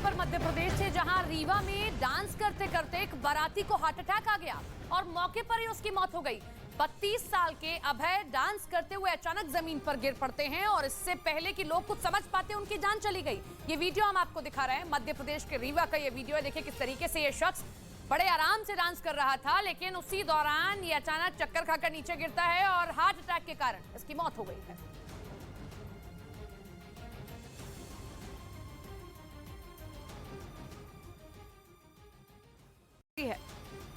खबर मध्य प्रदेश से, जहां रीवा में डांस करते करते एक बाराती को हार्ट अटैक आ गया और मौके पर ही उसकी मौत हो गई। 32 साल के अभय डांस करते हुए अचानक जमीन पर गिर पड़ते हैं और इससे पहले कि लोग कुछ समझ पाते उनकी जान चली गई। ये वीडियो हम आपको दिखा रहे हैं, मध्य प्रदेश के रीवा का ये वीडियो है। देखिए किस तरीके से ये शख्स बड़े आराम से डांस कर रहा था, लेकिन उसी दौरान ये अचानक चक्कर खाकर नीचे गिरता है और हार्ट अटैक के कारण इसकी मौत हो गई है।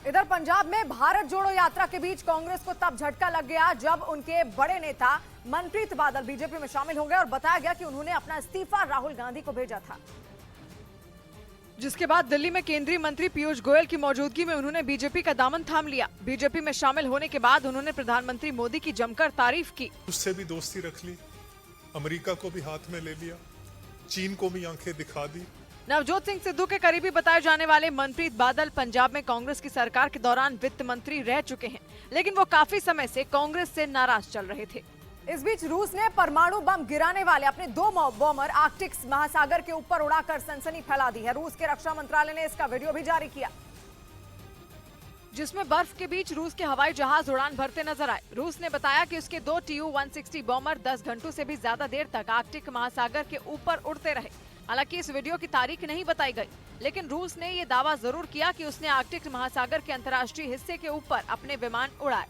इधर पंजाब में भारत जोड़ो यात्रा के बीच कांग्रेस को तब झटका लग गया जब उनके बड़े नेता मनप्रीत बादल बीजेपी में शामिल हो गए और बताया गया कि उन्होंने अपना इस्तीफा राहुल गांधी को भेजा था। जिसके बाद दिल्ली में केंद्रीय मंत्री पीयूष गोयल की मौजूदगी में उन्होंने बीजेपी का दामन थाम लिया। बीजेपी में शामिल होने के बाद उन्होंने प्रधानमंत्री मोदी की जमकर तारीफ की। उससे भी दोस्ती रख ली, अमेरिका को भी हाथ में ले लिया, चीन को भी आंखें दिखा दी। नवजोत सिंह सिद्धू के करीबी बताए जाने वाले मनप्रीत बादल पंजाब में कांग्रेस की सरकार के दौरान वित्त मंत्री रह चुके हैं, लेकिन वो काफी समय से कांग्रेस से नाराज चल रहे थे। इस बीच रूस ने परमाणु बम गिराने वाले अपने 2 बॉम्बर आर्कटिक महासागर के ऊपर उड़ाकर सनसनी फैला दी है। रूस के रक्षा मंत्रालय ने इसका वीडियो भी जारी किया, जिसमें बर्फ के बीच रूस के हवाई जहाज उड़ान भरते नजर आए। रूस ने बताया कि उसके 2 TU-160 बॉम्बर 10 घंटों से भी ज्यादा देर तक आर्कटिक महासागर के ऊपर उड़ते रहे। हालांकि इस वीडियो की तारीख नहीं बताई गई, लेकिन रूस ने ये दावा जरूर किया कि उसने आर्कटिक महासागर के अंतर्राष्ट्रीय हिस्से के ऊपर अपने विमान उड़ाए।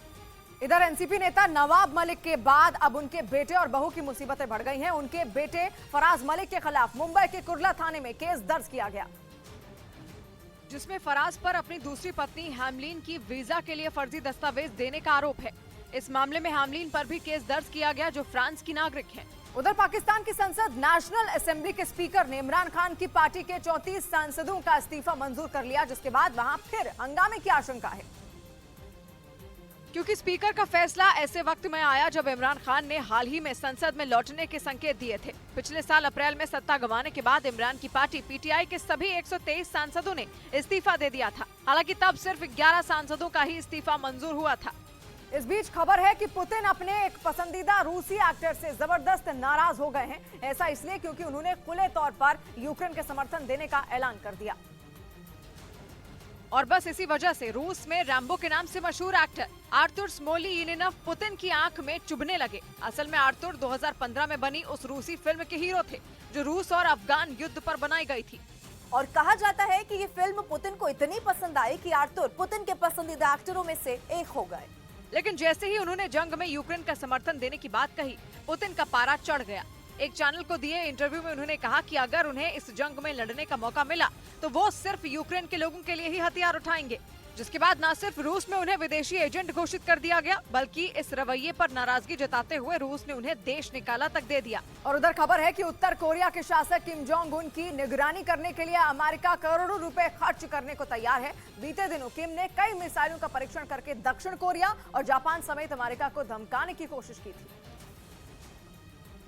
इधर एनसीपी नेता नवाब मलिक के बाद अब उनके बेटे और बहू की मुसीबतें बढ़ गई हैं। उनके बेटे फराज मलिक के खिलाफ मुंबई के कुर्ला थाने में केस दर्ज किया गया, जिसमें फराज पर अपनी दूसरी पत्नी हैमलीन की वीजा के लिए फर्जी दस्तावेज देने का आरोप है। इस मामले में हैमलीन पर भी केस दर्ज किया गया, जो फ्रांस की नागरिक है। उधर पाकिस्तान की संसद नेशनल असेंबली के स्पीकर ने इमरान खान की पार्टी के 34 सांसदों का इस्तीफा मंजूर कर लिया, जिसके बाद वहां फिर हंगामे की आशंका है, क्योंकि स्पीकर का फैसला ऐसे वक्त में आया जब इमरान खान ने हाल ही में संसद में लौटने के संकेत दिए थे। पिछले साल अप्रैल में सत्ता गंवाने के बाद इमरान की पार्टी पीटीआई के सभी 123 सांसदों ने इस्तीफा दे दिया था। हालांकि तब सिर्फ 11 सांसदों का ही इस्तीफा मंजूर हुआ था। इस बीच खबर है कि पुतिन अपने एक पसंदीदा रूसी एक्टर से जबरदस्त नाराज हो गए हैं। ऐसा इसलिए क्योंकि उन्होंने खुले तौर पर यूक्रेन के समर्थन देने का ऐलान कर दिया, और बस इसी वजह से रूस में रैम्बो के नाम से मशहूर एक्टर आर्तुर स्मोलियिनिनोव पुतिन की आंख में चुभने लगे। असल में आर्तुर 2015 में बनी उस रूसी फिल्म के हीरो थे, जो रूस और अफगान युद्ध पर बनाई गई थी। और कहा जाता है कि ये फिल्म पुतिन को इतनी पसंद आई कि आर्तुर पुतिन के पसंदीदा एक्टरों में से एक हो गए। लेकिन जैसे ही उन्होंने जंग में यूक्रेन का समर्थन देने की बात कही, पुतिन का पारा चढ़ गया। एक चैनल को दिए इंटरव्यू में उन्होंने कहा कि अगर उन्हें इस जंग में लड़ने का मौका मिला तो वो सिर्फ यूक्रेन के लोगों के लिए ही हथियार उठाएंगे। जिसके बाद न सिर्फ रूस में उन्हें विदेशी एजेंट घोषित कर दिया गया, बल्कि इस रवैये पर नाराजगी जताते हुए रूस ने उन्हें देश निकाला तक दे दिया। और उधर खबर है कि उत्तर कोरिया के शासक किम जोंग उन की निगरानी करने के लिए अमेरिका करोड़ों रुपए खर्च करने को तैयार है। बीते दिनों किम ने कई मिसाइलों का परीक्षण करके दक्षिण कोरिया और जापान समेत अमेरिका को धमकाने की कोशिश की थी,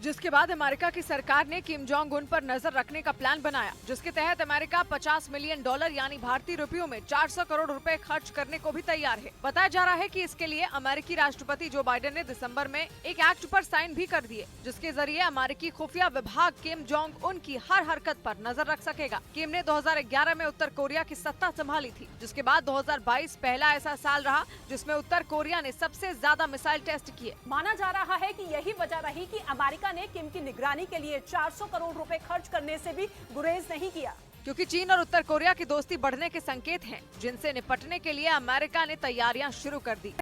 जिसके बाद अमेरिका की सरकार ने किम जोंग उन पर नजर रखने का प्लान बनाया, जिसके तहत अमेरिका $50 मिलियन यानी भारतीय रुपयों में 400 करोड़ रुपए खर्च करने को भी तैयार है। बताया जा रहा है कि इसके लिए अमेरिकी राष्ट्रपति जो बाइडेन ने दिसंबर में एक एक्ट पर साइन भी कर दिए, जिसके जरिए अमेरिकी खुफिया विभाग किम जोंग उन की हर हरकत पर नजर रख सकेगा। किम ने 2011 में उत्तर कोरिया की सत्ता संभाली थी, जिसके बाद 2022 पहला ऐसा साल रहा जिसमें उत्तर कोरिया ने सबसे ज्यादा मिसाइल टेस्ट किए। माना जा रहा है कि यही वजह रही कि अमेरिका ने किम की निगरानी के लिए 400 करोड़ रुपए खर्च करने से भी गुरेज नहीं किया, क्योंकि चीन और उत्तर कोरिया की दोस्ती बढ़ने के संकेत हैं, जिनसे निपटने के लिए अमेरिका ने तैयारियां शुरू कर दी।